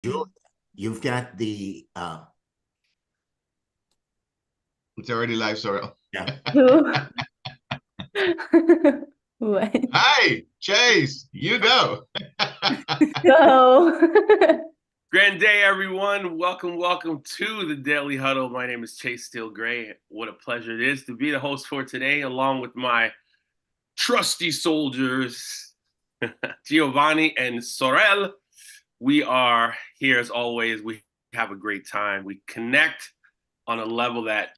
Julia, you've got the It's already live, Sorrel. yeah. What? Hi, Chase. You go. Go. Grand day, everyone. Welcome to the Daily Huddle. My name is Chase Steele Gray. What a pleasure it is to be the host for today, along with my trusty soldiers, Giovanni and Sorel. We are here as always. We have a great time. We connect on a level that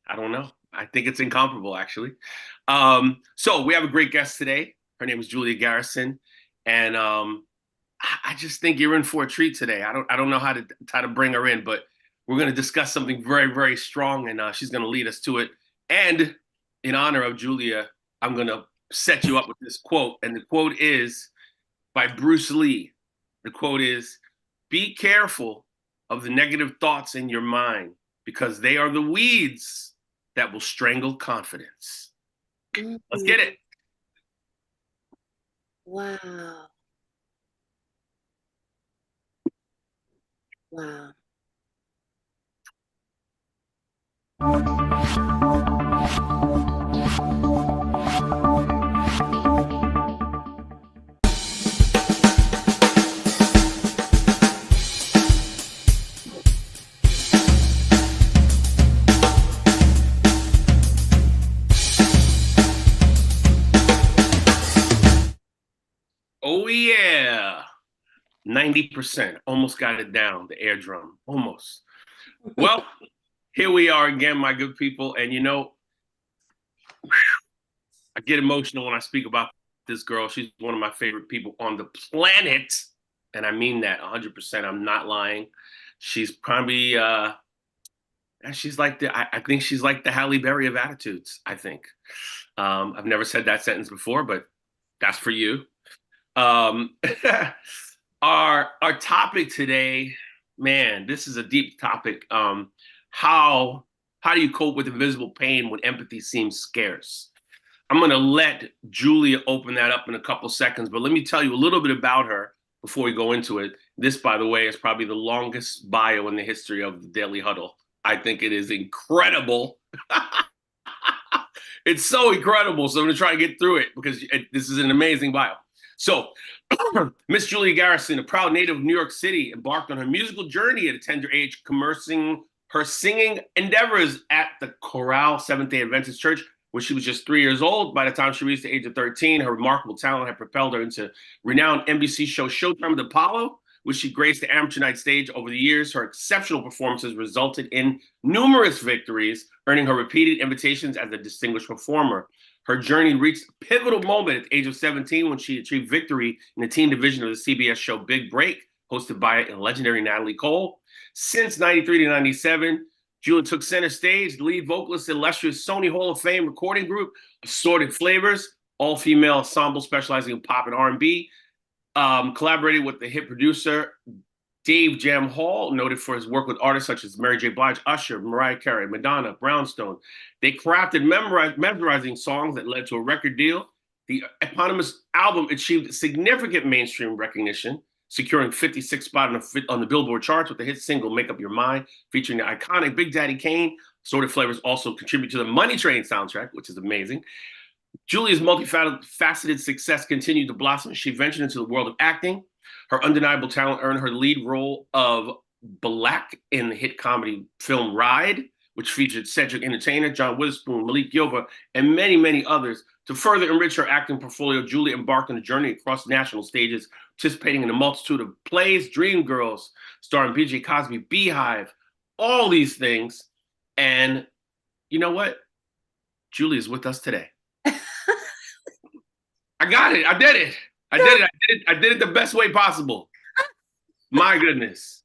I don't know. I think it's incomparable, actually. So we have a great guest today. Her name is Julia Garrison, and I just think you're in for a treat today. I don't know how to bring her in, but we're going to discuss something very, very strong, and she's going to lead us to it. And in honor of Julia, I'm going to set you up with this quote, and the quote is by Bruce Lee. The quote is, "Be careful of the negative thoughts in your mind because they are the weeds that will strangle confidence." Let's get it. Wow. Wow. Oh yeah. 90%. Almost got it down, the air drum. Almost. Well, here we are again, my good people. And I get emotional when I speak about this girl. She's one of my favorite people on the planet. And I mean that 100%. I'm not lying. She's probably she's like I think she's like the Halle Berry of attitudes, I think. I've never said that sentence before, but that's for you. Um, our topic today, man, this is a deep topic. How do you cope with invisible pain when empathy seems scarce? I'm gonna let Julia open that up in a couple seconds, but let me tell you a little bit about her before we go into it. This, by the way, is probably the longest bio in the history of the Daily Huddle. I think it is incredible. It's so incredible. So I'm gonna try to get through it because this is an amazing bio. So, Miss Julia Garrison, a proud native of New York City, embarked on her musical journey at a tender age, commercing her singing endeavors at the Chorale Seventh-day Adventist Church when she was just 3 years old. By the time she reached the age of 13, her remarkable talent had propelled her into renowned NBC show Showtime with Apollo, which she graced the amateur night stage. Over the years, her exceptional performances resulted in numerous victories, earning her repeated invitations as a distinguished performer. Her journey reached a pivotal moment at the age of 17 when she achieved victory in the teen division of the CBS show Big Break, hosted by legendary Natalie Cole. Since 93 to 97, Julia took center stage, the lead vocalist of the illustrious Sony Hall of Fame recording group, Assorted Flavors, all-female ensemble specializing in pop and R&B. Collaborated with the hit producer Dave Jam Hall, noted for his work with artists such as Mary J. Blige, Usher, Mariah Carey, Madonna, Brownstone. They crafted mesmerizing songs that led to a record deal. The eponymous album achieved significant mainstream recognition, securing 56th spot on the Billboard charts with the hit single Make Up Your Mind, featuring the iconic Big Daddy Kane. Assorted Flavors also contribute to the Money Train soundtrack, which is amazing. Julia's multifaceted success continued to blossom as she ventured into the world of acting. Her undeniable talent earned her the lead role of Black in the hit comedy film Ride, which featured Cedric Entertainer, John Witherspoon, Malik Yoba, and many, many others. To further enrich her acting portfolio, Julia embarked on a journey across national stages, participating in a multitude of plays, Dreamgirls, starring BJ Cosby, Beehive, all these things. And you know what? Julia's with us today. I got it. I did it. I did it the best way possible. My goodness.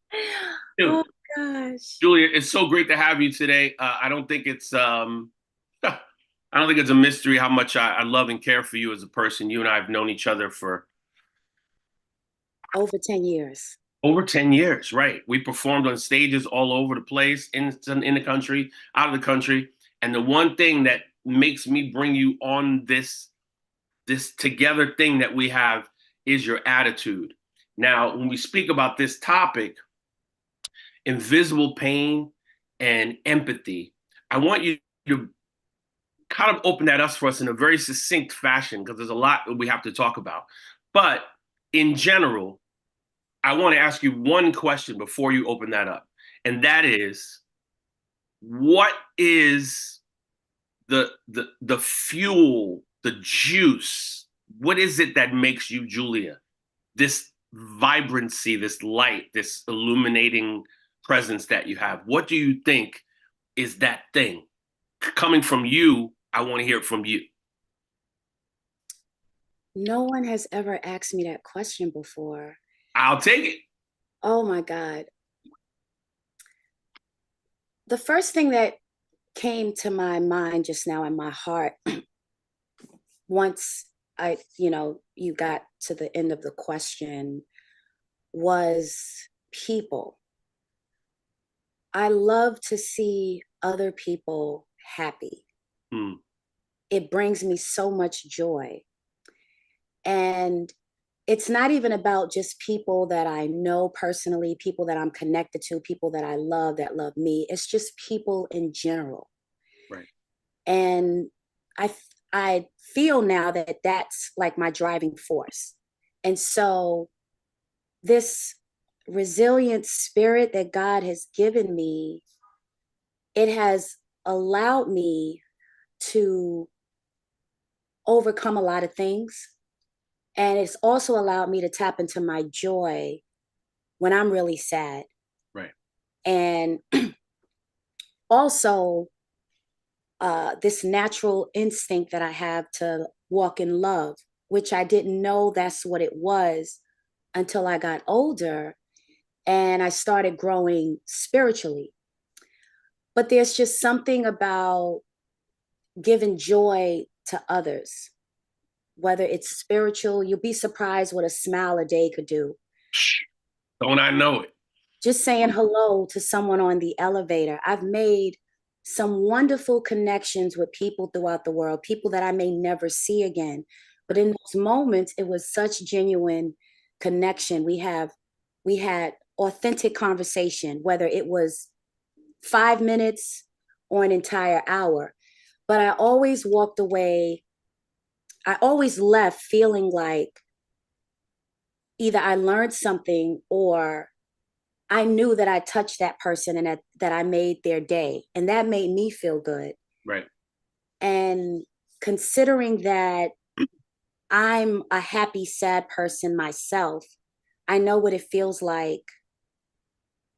Dude, Oh gosh. Julia, it's so great to have you today. I don't think it's I don't think it's a mystery how much I love and care for you as a person. You and I have known each other for Over 10 years. over 10 years, right? We performed on stages all over the place, in the country, out of the country. And the one thing that makes me bring you on this together thing that we have is your attitude. Now, when we speak about this topic, invisible pain and empathy, I want you to kind of open that up for us in a very succinct fashion, because there's a lot that we have to talk about. But in general, I want to ask you one question before you open that up. And that is, what is the fuel, the juice? What is it that makes you Julia? This vibrancy, this light, this illuminating presence that you have. What do you think is that thing? Coming from you, I want to hear it from you. No one has ever asked me that question before. I'll take it. Oh my God. The first thing that came to my mind just now in my heart, once you got to the end of the question, was people. I love to see other people happy. It brings me so much joy. And it's not even about just people that I know personally, people that I'm connected to, people that I love, that love me. It's just people in general. Right. And I feel now that that's like my driving force. And so this resilient spirit that God has given me, it has allowed me to overcome a lot of things. And it's also allowed me to tap into my joy when I'm really sad. Right. And also this natural instinct that I have to walk in love, which I didn't know that's what it was until I got older and I started growing spiritually. But there's just something about giving joy to others, whether it's spiritual. You'll be surprised what a smile a day could do. Don't I know it? Just saying hello to someone on the elevator. I've made some wonderful connections with people throughout the world, people that I may never see again. But in those moments, it was such genuine connection. We had authentic conversation, whether it was 5 minutes or an entire hour. But I always walked away, I always left feeling like either I learned something or I knew that I touched that person and that I made their day. And that made me feel good. Right. And considering that I'm a happy, sad person myself, I know what it feels like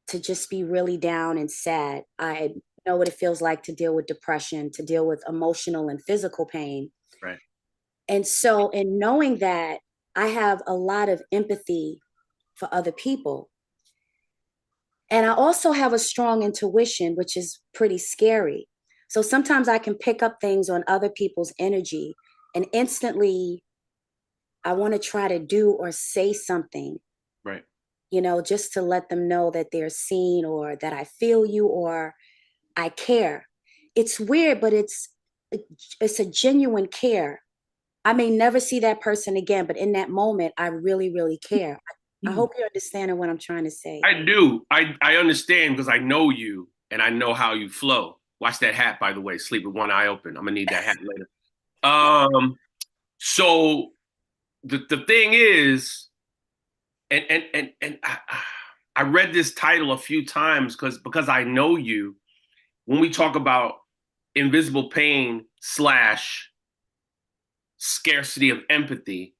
to just be really down and sad. I know what it feels like to deal with depression, to deal with emotional and physical pain. Right. And so in knowing that, I have a lot of empathy for other people. And I also have a strong intuition, which is pretty scary. So sometimes I can pick up things on other people's energy and instantly I want to try to do or say something, Right. Just to let them know that they're seen or that I feel you or I care. It's weird, but it's a genuine care. I may never see that person again, but in that moment, I really, really care. I hope you're understanding what I'm trying to say. I do. I understand because I know you and I know how you flow. Watch that hat, by the way. Sleep with one eye open. I'm gonna need that hat later. So the thing is, and I read this title a few times because I know you. When we talk about invisible pain / scarcity of empathy,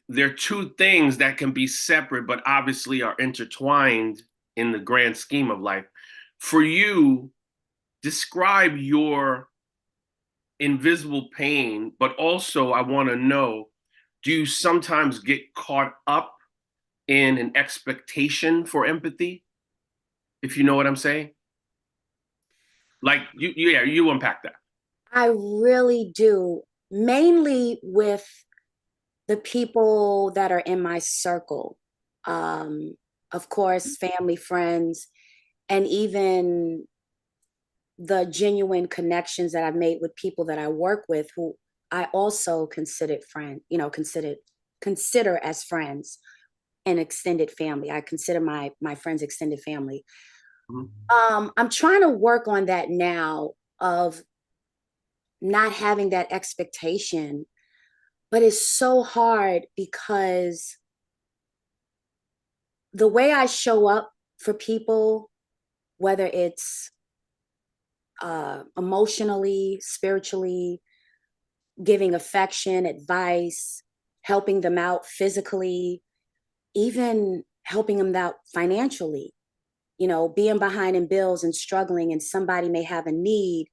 they're two things that can be separate, but obviously are intertwined in the grand scheme of life. For you, describe your invisible pain, but also I want to know, do you sometimes get caught up in an expectation for empathy? If you know what I'm saying? Like you unpack that. I really do, mainly with the people that are in my circle. Of course, family, friends, and even the genuine connections that I've made with people that I work with who I also considered consider as friends and extended family. I consider my friends extended family. I'm trying to work on that now, of not having that expectation, but it's so hard because the way I show up for people, whether it's emotionally, spiritually, giving affection, advice, helping them out physically, even helping them out financially, being behind in bills and struggling, and somebody may have a need.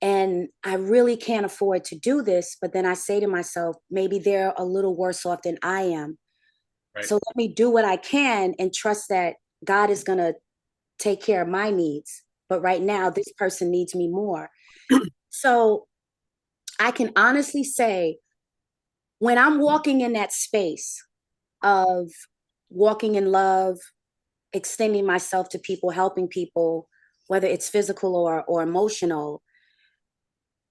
And I really can't afford to do this. But then I say to myself, maybe they're a little worse off than I am. Right. So let me do what I can and trust that God is going to take care of my needs. But right now, this person needs me more. So I can honestly say, when I'm walking in that space of walking in love, extending myself to people, helping people, whether it's physical or emotional,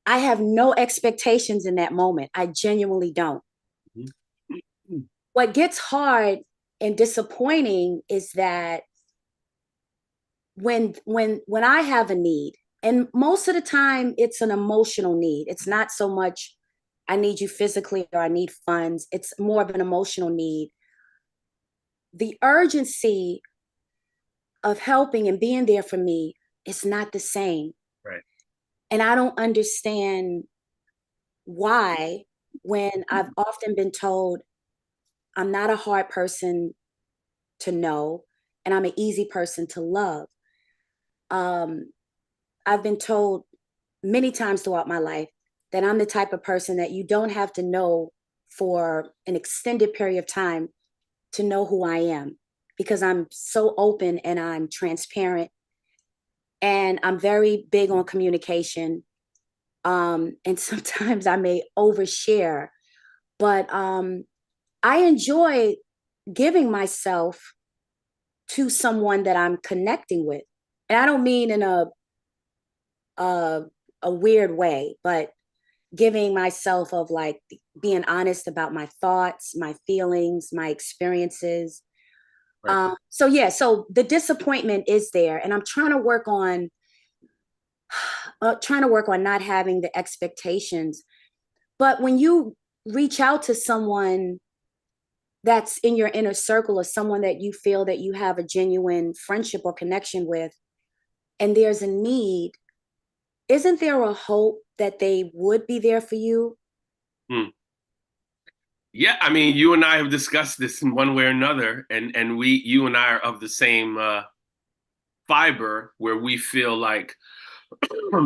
I have no expectations in that moment. I genuinely don't. Mm-hmm. What gets hard and disappointing is that when I have a need, and most of the time it's an emotional need. It's not so much I need you physically or I need funds. It's more of an emotional need. The urgency of helping and being there for me is not the same. Right. And I don't understand why, when I've often been told I'm not a hard person to know and I'm an easy person to love. I've been told many times throughout my life that I'm the type of person that you don't have to know for an extended period of time to know who I am, because I'm so open and I'm transparent and I'm very big on communication. And sometimes I may overshare, but I enjoy giving myself to someone that I'm connecting with. And I don't mean in a weird way, but giving myself of like being honest about my thoughts, my feelings, my experiences. Right. So yeah, so the disappointment is there, and I'm trying to work on not having the expectations. But when you reach out to someone that's in your inner circle, or someone that you feel that you have a genuine friendship or connection with, and there's a need, isn't there a hope that they would be there for you? Yeah, I mean, you and I have discussed this in one way or another, and you and I are of the same fiber, where we feel like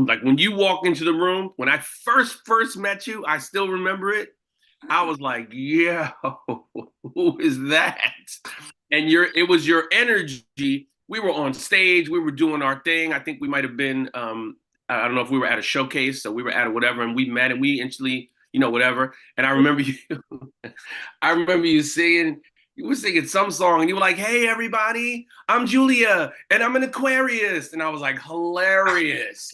like when you walk into the room, when I first met you, I still remember it. I was like, yeah, who is that? And it was your energy. We were on stage, we were doing our thing. I think we might have been, I don't know if we were at a showcase, so we were at whatever, and we met and we instantly, whatever. And I remember you, I remember you singing, you were singing some song, and you were like, "Hey, everybody, I'm Julia, and I'm an Aquarius." And I was like, hilarious,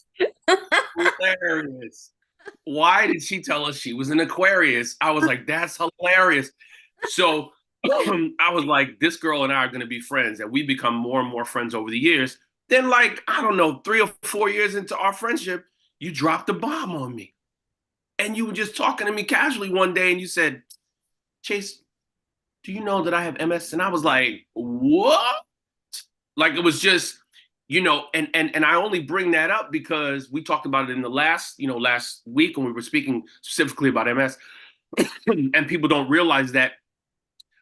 hilarious. Why did she tell us she was an Aquarius? I was like, that's hilarious. So I was like, this girl and I are going to be friends. And we become more and more friends over the years. Then, like, I don't know, 3 or 4 years into our friendship, you dropped a bomb on me. And you were just talking to me casually one day, and you said, Chase, do you know that I have MS? And I was like, what? Like, it was just, and I only bring that up because we talked about it in the last week when we were speaking specifically about MS. And people don't realize that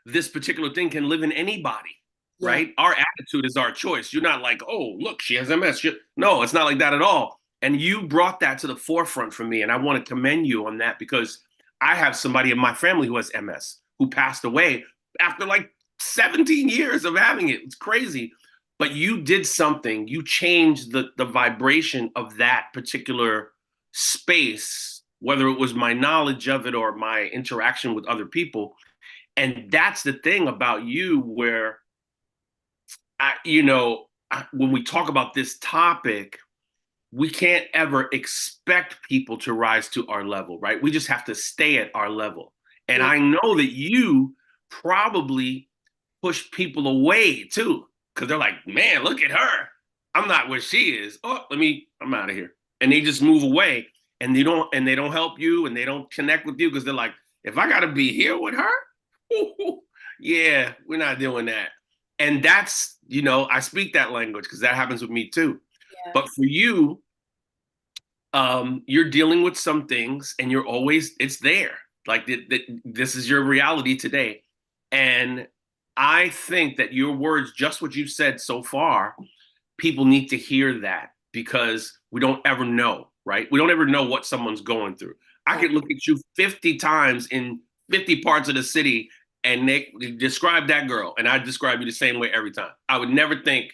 this particular thing can live in anybody, Yeah. right? Our attitude is our choice. You're not like, oh, look, she has MS. No, it's not like that at all. And you brought that to the forefront for me. And I want to commend you on that, because I have somebody in my family who has MS, who passed away after like 17 years of having it. It's crazy. But you did something. You changed the vibration of that particular space, whether it was my knowledge of it or my interaction with other people. And that's the thing about you, where, when we talk about this topic, we can't ever expect people to rise to our level, right? We just have to stay at our level. And I know that you probably push people away too, because they're like, man, look at her. I'm not where she is. Oh, I'm out of here. And they just move away, and they don't help you, and they don't connect with you because they're like, if I gotta be here with her, yeah, we're not doing that. And that's, I speak that language because that happens with me too. Yeah. But for you, you're dealing with some things, and it's there. Like this is your reality today. And I think that your words, just what you've said so far, people need to hear that, because we don't ever know, right? We don't ever know what someone's going through. I could look at you 50 times in 50 parts of the city, and they describe that girl, and I describe you the same way every time. I would never think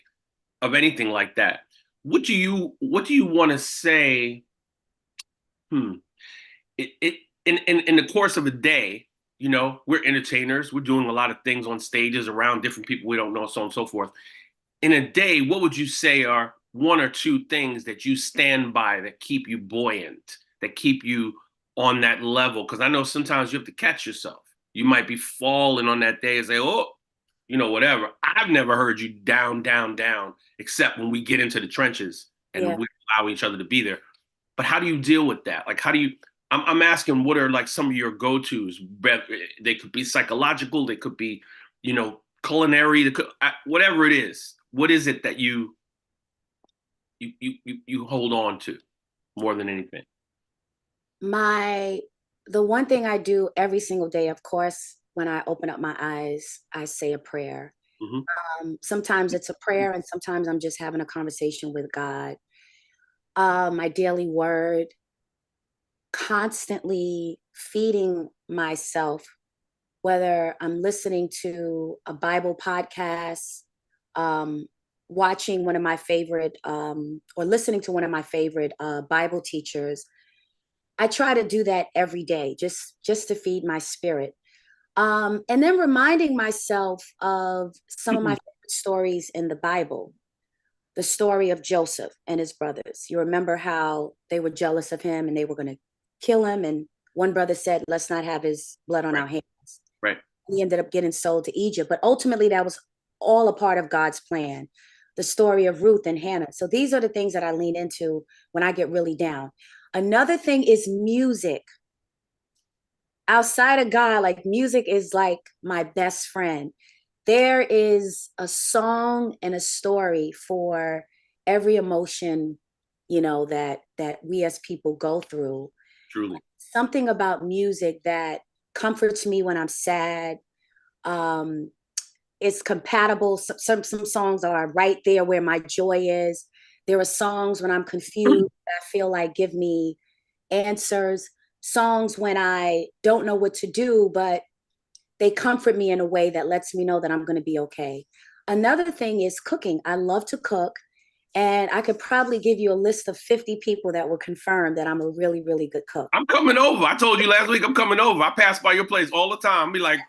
of anything like that. What do you want to say? In the course of a day, we're entertainers. We're doing a lot of things on stages around different people we don't know, so on and so forth. In a day, what would you say are one or two things that you stand by that keep you buoyant, that keep you on that level? Because I know sometimes you have to catch yourself. You might be falling on that day and say, oh, whatever. I've never heard you down, except when we get into the trenches and we allow each other to be there. But how do you deal with that? Like, I'm asking, what are like some of your go-tos? They could be psychological, they could be, culinary, whatever it is. What is it that you hold on to more than anything? The one thing I do every single day, of course, when I open up my eyes, I say a prayer. Mm-hmm. Sometimes it's a prayer, and sometimes I'm just having a conversation with God. My daily word, constantly feeding myself, whether I'm listening to a Bible podcast, watching one of my favorite, or listening to one of my favorite Bible teachers. I try to do that every day, just to feed my spirit. And then reminding myself of some of my favorite stories in the Bible. The story of Joseph and his brothers. You remember how they were jealous of him and they were going to kill him. And one brother said, let's not have his blood on our hands. Right. He ended up getting sold to Egypt. But ultimately, that was all a part of God's plan. The story of Ruth and Hannah. So these are the things that I lean into when I get really down. Another thing is music. Outside of God, like, music is like my best friend. There is a song and a story for every emotion, that we as people go through. Truly. Something about music that comforts me when I'm sad. It's compatible. Some songs are right there where my joy is. There are songs when I'm confused, I feel like give me answers. Songs when I don't know what to do, but they comfort me in a way that lets me know that I'm going to be okay. Another thing is cooking. I love to cook, and I could probably give you a list of 50 people that will confirm that I'm a really, really good cook. I'm coming over. I told you last week I'm coming over. I pass by your place all the time. I'll be like,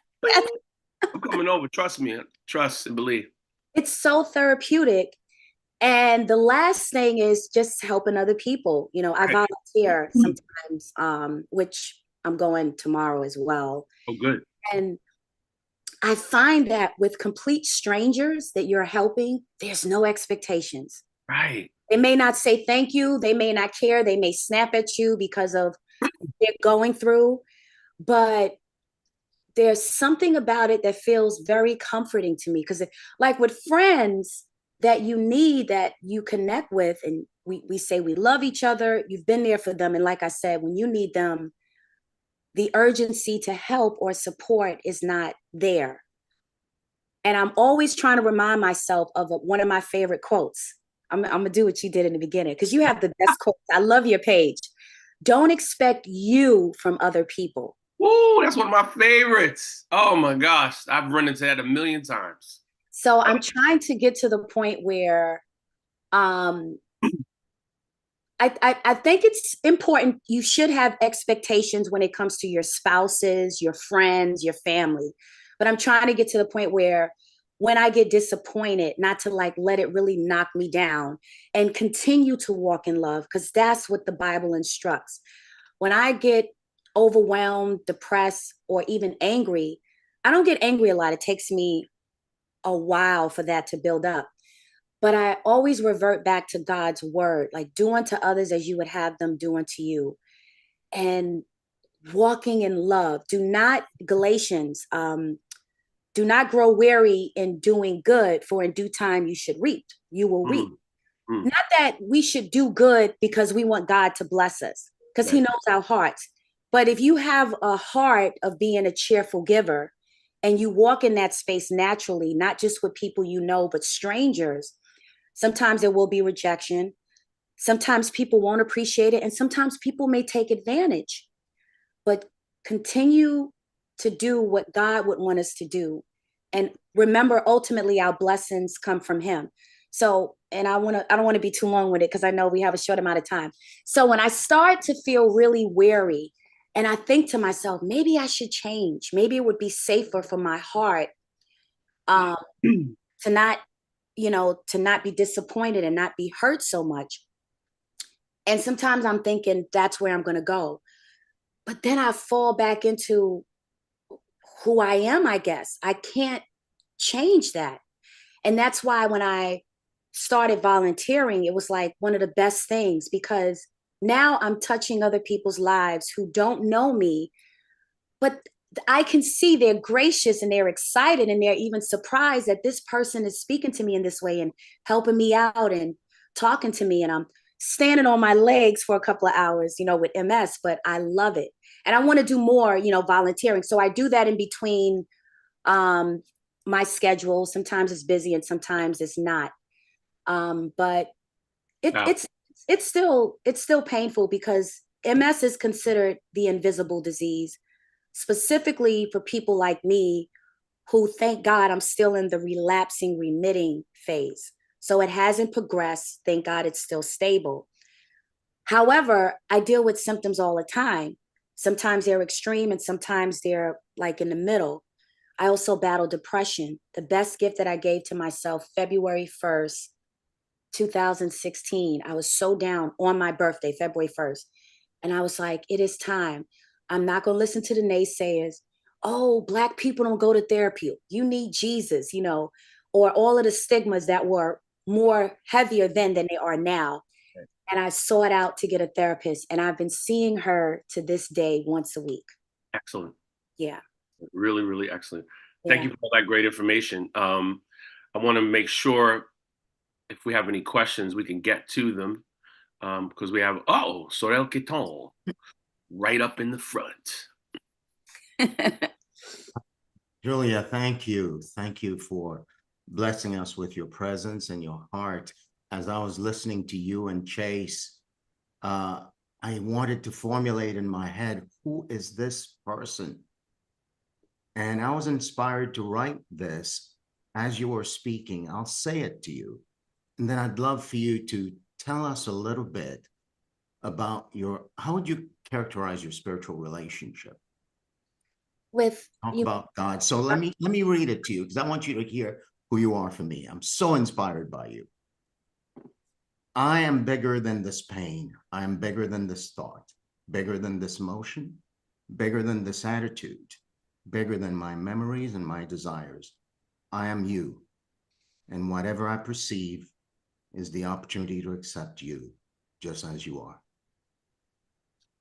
I'm coming over. Trust me. Trust and believe. It's so therapeutic. And the last thing is just helping other people. I volunteer sometimes, which I'm going tomorrow as well. Oh, good. And I find that with complete strangers that you're helping, there's no expectations. Right. They may not say thank you. They may not care. They may snap at you because of what they're going through. But there's something about it that feels very comforting to me. Because like with friends that you need, that you connect with, and we say we love each other, you've been there for them. And like I said, when you need them, the urgency to help or support is not there. And I'm always trying to remind myself of one of my favorite quotes. I'm going to do what you did in the beginning, because you have the best quotes. I love your page. Don't expect you from other people. Ooh, that's one of my favorites. Oh my gosh. I've run into that a million times. So I'm trying to get to the point where I think it's important. You should have expectations when it comes to your spouses, your friends, your family. But I'm trying to get to the point where when I get disappointed, not to like let it really knock me down, and continue to walk in love, because that's what the Bible instructs. When I get overwhelmed, depressed, or even angry, I don't get angry a lot. It takes me a while for that to build up. But I always revert back to God's word, like do unto others as you would have them do unto you. And walking in love. Do not, Galatians, do not grow weary in doing good, for in due time you should reap. You will reap. Not that we should do good because we want God to bless us, because he knows our hearts. But if you have a heart of being a cheerful giver and you walk in that space naturally, not just with people you know, but strangers, sometimes there will be rejection. Sometimes people won't appreciate it. And sometimes people may take advantage. But continue to do what God would want us to do. And remember, ultimately, our blessings come from him. So, and I don't want to be too long with it because I know we have a short amount of time. So when I start to feel really weary and I think to myself, maybe I should change. Maybe it would be safer for my heart to not, to not be disappointed and not be hurt so much. And sometimes I'm thinking that's where I'm going to go. But then I fall back into who I am, I guess. I can't change that. And that's why when I started volunteering, it was like one of the best things, because now I'm touching other people's lives who don't know me, but I can see they're gracious and they're excited and they're even surprised that this person is speaking to me in this way and helping me out and talking to me. And I'm standing on my legs for a couple of hours, with MS, but I love it. And I want to do more, volunteering. So I do that in between my schedule. Sometimes it's busy and sometimes it's not. But it's still painful because MS is considered the invisible disease, specifically for people like me who, thank God, I'm still in the relapsing, remitting phase. So it hasn't progressed. Thank God it's still stable. However, I deal with symptoms all the time. Sometimes they're extreme and sometimes they're like in the middle. I also battle depression. The best gift that I gave to myself, February 1st, 2016, I was so down on my birthday, February 1st. And I was like, it is time. I'm not going to listen to the naysayers. Oh, Black people don't go to therapy. You need Jesus, or all of the stigmas that were more heavier then than they are now. And I sought out to get a therapist, and I've been seeing her to this day once a week. Excellent. Yeah. Really, really excellent. Thank you for all that great information. I want to make sure if we have any questions, we can get to them because we have, Sorel Queton right up in the front. Julia, thank you. Thank you for blessing us with your presence and your heart. As I was listening to you and Chase, I wanted to formulate in my head, who is this person? And I was inspired to write this as you were speaking. I'll say it to you. And then I'd love for you to tell us a little bit about how would you characterize your spiritual relationship? Talk about God. So let me read it to you because I want you to hear who you are for me. I'm so inspired by you. I am bigger than this pain. I am bigger than this thought, bigger than this emotion, bigger than this attitude, bigger than my memories and my desires. I am you. And whatever I perceive is the opportunity to accept you just as you are.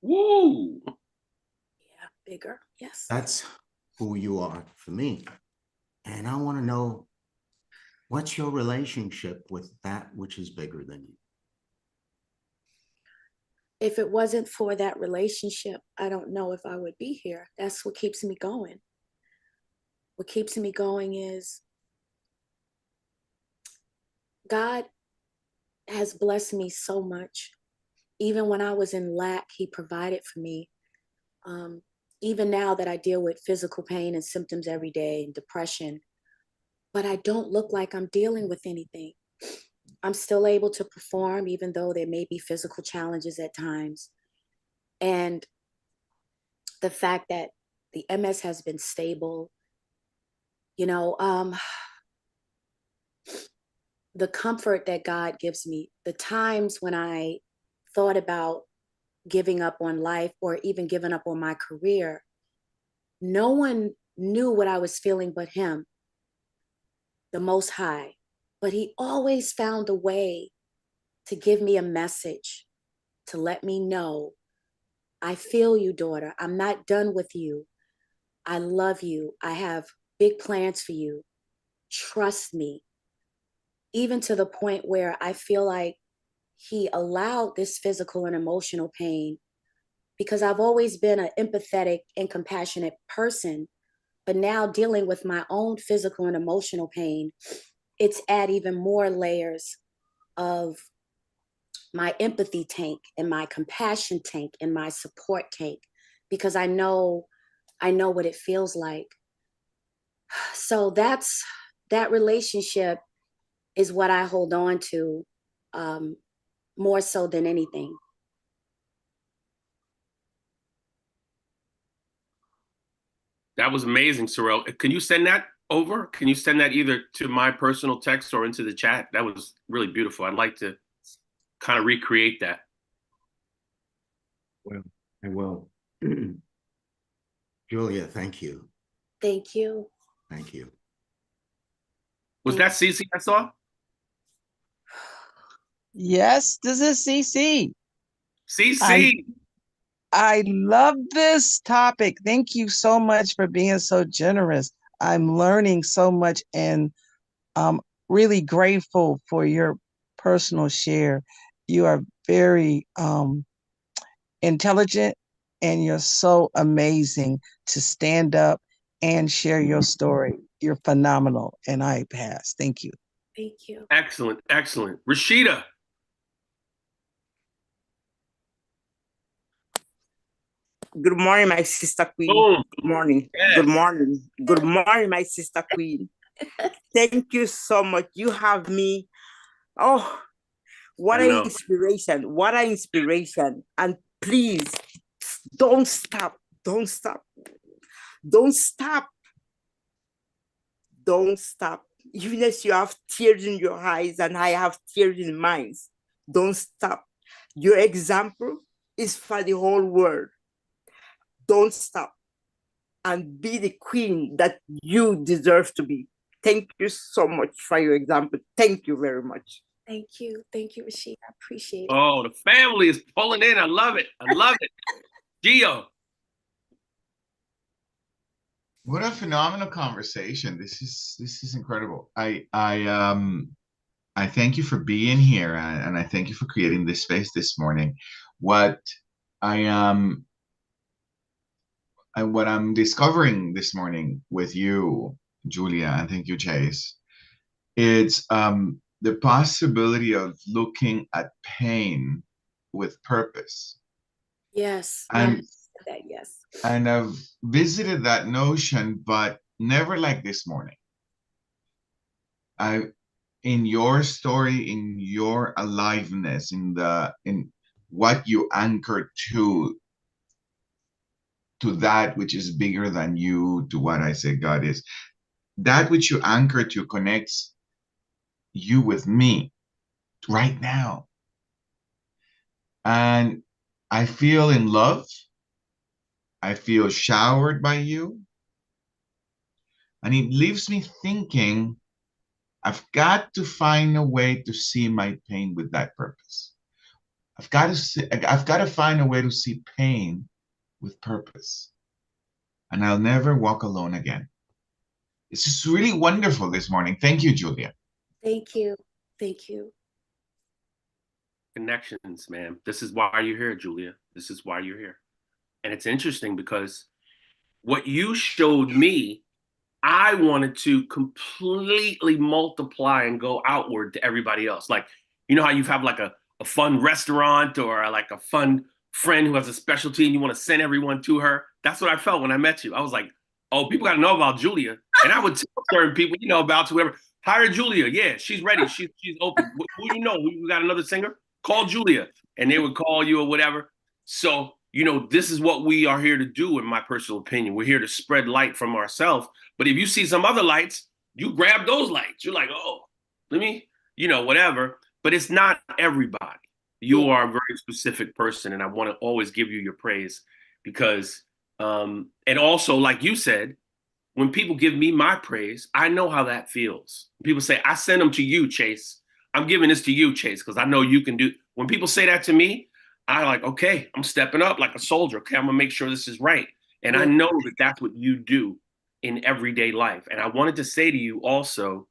Woo! Yeah, bigger. Yes. That's who you are for me. And I want to know, what's your relationship with that which is bigger than you? If it wasn't for that relationship, I don't know if I would be here. That's what keeps me going. What keeps me going is God has blessed me so much. Even when I was in lack, he provided for me. Even now that I deal with physical pain and symptoms every day and depression, but I don't look like I'm dealing with anything. I'm still able to perform, even though there may be physical challenges at times. And the fact that the MS has been stable, the comfort that God gives me, the times when I thought about giving up on life or even giving up on my career, no one knew what I was feeling but him, the Most High. But he always found a way to give me a message, to let me know, I feel you, daughter. I'm not done with you. I love you. I have big plans for you. Trust me. Even to the point where I feel like he allowed this physical and emotional pain, because I've always been an empathetic and compassionate person. But now dealing with my own physical and emotional pain, it's add even more layers of my empathy tank and my compassion tank and my support tank, because I know what it feels like. So that relationship is what I hold on to, more so than anything. That was amazing, Sorrel. Can you send that over? Can you send that either to my personal text or into the chat? That was really beautiful. I'd like to kind of recreate that. Well, I will. Julia, thank you. Thank you. Thank you. Was that Cece I saw? Yes, this is CC. CC. I love this topic. Thank you so much for being so generous. I'm learning so much and I'm really grateful for your personal share. You are very intelligent and you're so amazing to stand up and share your story. You're phenomenal. And I pass. Thank you. Thank you. Excellent, excellent. Rashida. Good morning, my sister queen. Boom. Good morning. Yes. Good morning. Good morning, my sister queen. Thank you so much. You have me. Oh, what an inspiration. What an inspiration. And please, don't stop. Don't stop. Don't stop. Don't stop. Even if you have tears in your eyes and I have tears in mine, don't stop. Your example is for the whole world. Don't stop and be the queen that you deserve to be. Thank you so much for your example. Thank you very much. Thank you. Thank you, Rashida. I appreciate it. Oh, the family is pulling in. I love it. I love it. Gio. What a phenomenal conversation. This is incredible. I thank you for being here and I thank you for creating this space this morning. What I'm discovering this morning with you, Julia, and thank you, Chase, it's the possibility of looking at pain with purpose. Yes. And yes. And I've visited that notion, but never like this morning. In your story, in your aliveness, in what you anchor to that which is bigger than you, to what I say God is, that which you anchor to connects you with me right now. And I feel in love. I feel showered by you. And it leaves me thinking, I've got to find a way to see my pain with that purpose. I've got to find a way to see pain with purpose. And I'll never walk alone again. It's just really wonderful this morning. Thank you, Julia. Thank you. Thank you. Connections, man. This is why you're here, Julia. This is why you're here. And it's interesting because what you showed me, I wanted to completely multiply and go outward to everybody else. Like, you know how you have like a fun restaurant or like a fun friend who has a specialty and you want to send everyone to her? That's what I felt when I met you. I was like, oh, people got to know about Julia. And I would tell certain people, you know, about whoever. Hire Julia. Yeah, she's ready. She's open. Who you know? We got another singer? Call Julia. And they would call you or whatever. So, you know, this is what we are here to do, in my personal opinion. We're here to spread light from ourselves. But if you see some other lights, you grab those lights. You're like, oh, let me, you know, whatever. But it's not everybody. You are a very specific person, and I want to always give you your praise because, and also, like you said, when people give me my praise, I know how that feels. People say, I send them to you, Chase. I'm giving this to you, Chase, because I know you can do. When people say that to me, I like, okay, I'm stepping up like a soldier. Okay, I'm gonna make sure this is right. And I know that that's what you do in everyday life. And I wanted to say to you also,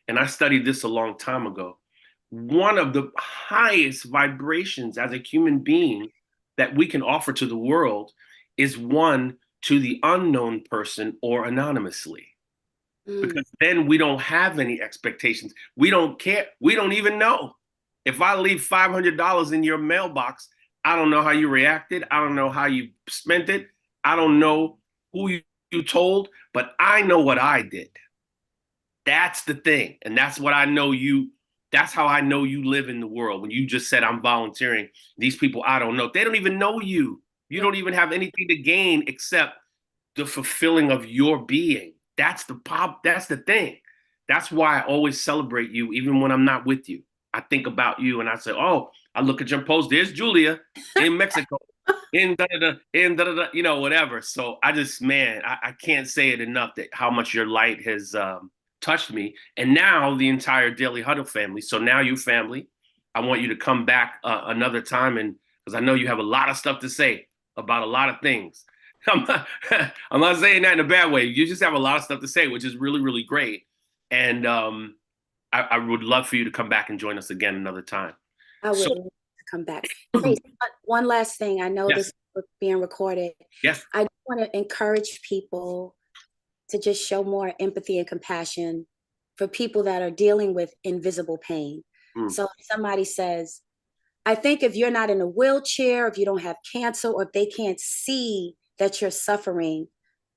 and I studied this a long time ago, one of the highest vibrations as a human being that we can offer to the world is one to the unknown person or anonymously. Because then we don't have any expectations. We don't care. We don't even know. If I leave $500 in your mailbox, I don't know how you reacted. I don't know how you spent it. I don't know who you told, but I know what I did. That's the thing. And that's what I know you, that's how I know you live in the world. When you just said, I'm volunteering, these people I don't know, they don't even know you. You don't even have anything to gain except the fulfilling of your being. That's the pop. That's the thing. That's why I always celebrate you, even when I'm not with you. I think about you and I say, oh, I look at your post. There's Julia in Mexico, in da-da-da, you know, whatever. So I just, man, I can't say it enough that how much your light has touched me. And now the entire Daily Huddle family. So now you family, I want you to come back another time, and because I know you have a lot of stuff to say about a lot of things. I'm not saying that in a bad way. You just have a lot of stuff to say, which is really, really great. And I would love for you to come back and join us again another time. I would love to come back. Hey, one last thing. I know this is being recorded. Yes. I want to encourage people to just show more empathy and compassion for people that are dealing with invisible pain. So if somebody says, I think if you're not in a wheelchair, if you don't have cancer, or if they can't see that you're suffering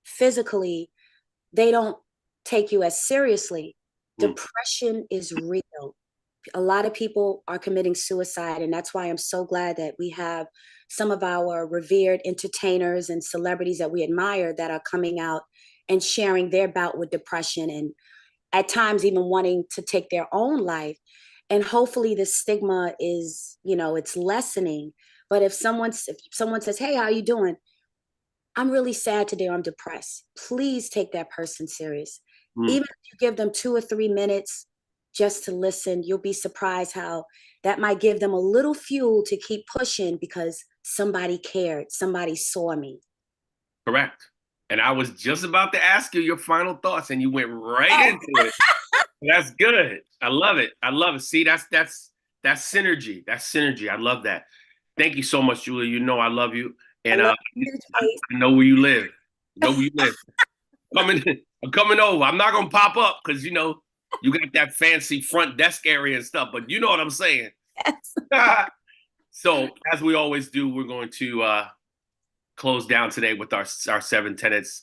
physically, they don't take you as seriously. Depression is real. A lot of people are committing suicide, and that's why I'm so glad that we have some of our revered entertainers and celebrities that we admire that are coming out and sharing their bout with depression, and at times even wanting to take their own life. And hopefully the stigma is, you know, it's lessening. But if someone says, hey, how you doing? I'm really sad today, or I'm depressed. Please take that person serious. Even if you give them 2 or 3 minutes just to listen, you'll be surprised how that might give them a little fuel to keep pushing because somebody cared, somebody saw me. Correct. And I was just about to ask you your final thoughts, and you went right into it. That's good. I love it. I love it. See, that's synergy. That's synergy. I love that. Thank you so much, Julia. You know I love you. And I know where you live. Know where you live. I'm coming over. I'm not gonna pop up because you know you got that fancy front desk area and stuff, but you know what I'm saying. Yes. So as we always do, we're going to close down today with our 7 tenets.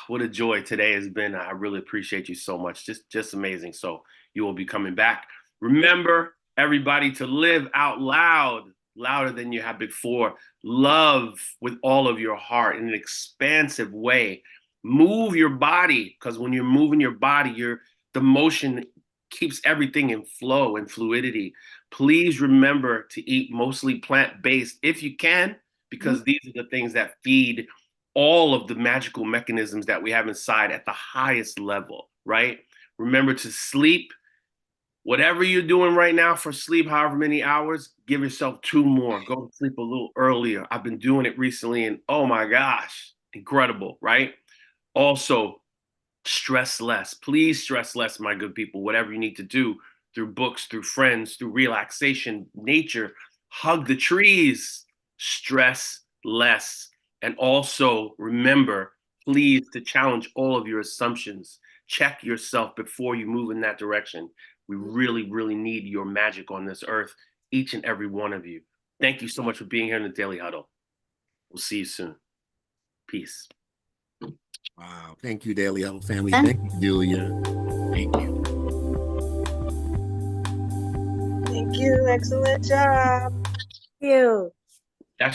What a joy today has been. I really appreciate you so much. Just amazing. So you will be coming back. Remember, everybody, to live out loud, louder than you have before. Love with all of your heart in an expansive way. Move your body, because when you're moving your body, the motion keeps everything in flow and fluidity. Please remember to eat mostly plant-based if you can, because these are the things that feed all of the magical mechanisms that we have inside at the highest level, right? Remember to sleep. Whatever you're doing right now for sleep, however many hours, give yourself 2 more. Go to sleep a little earlier. I've been doing it recently, and oh my gosh, incredible, right? Also, stress less. Please stress less, my good people. Whatever you need to do through books, through friends, through relaxation, nature, hug the trees, stress less. And also remember, please, to challenge all of your assumptions. Check yourself before you move in that direction. We really, really need your magic on this earth, each and every one of you. Thank you so much for being here in the Daily Huddle. We'll see you soon. Peace. Wow. Thank you, Daily Huddle family. Thank you, Julia. Thank you. Thank you. Excellent job. Thank you.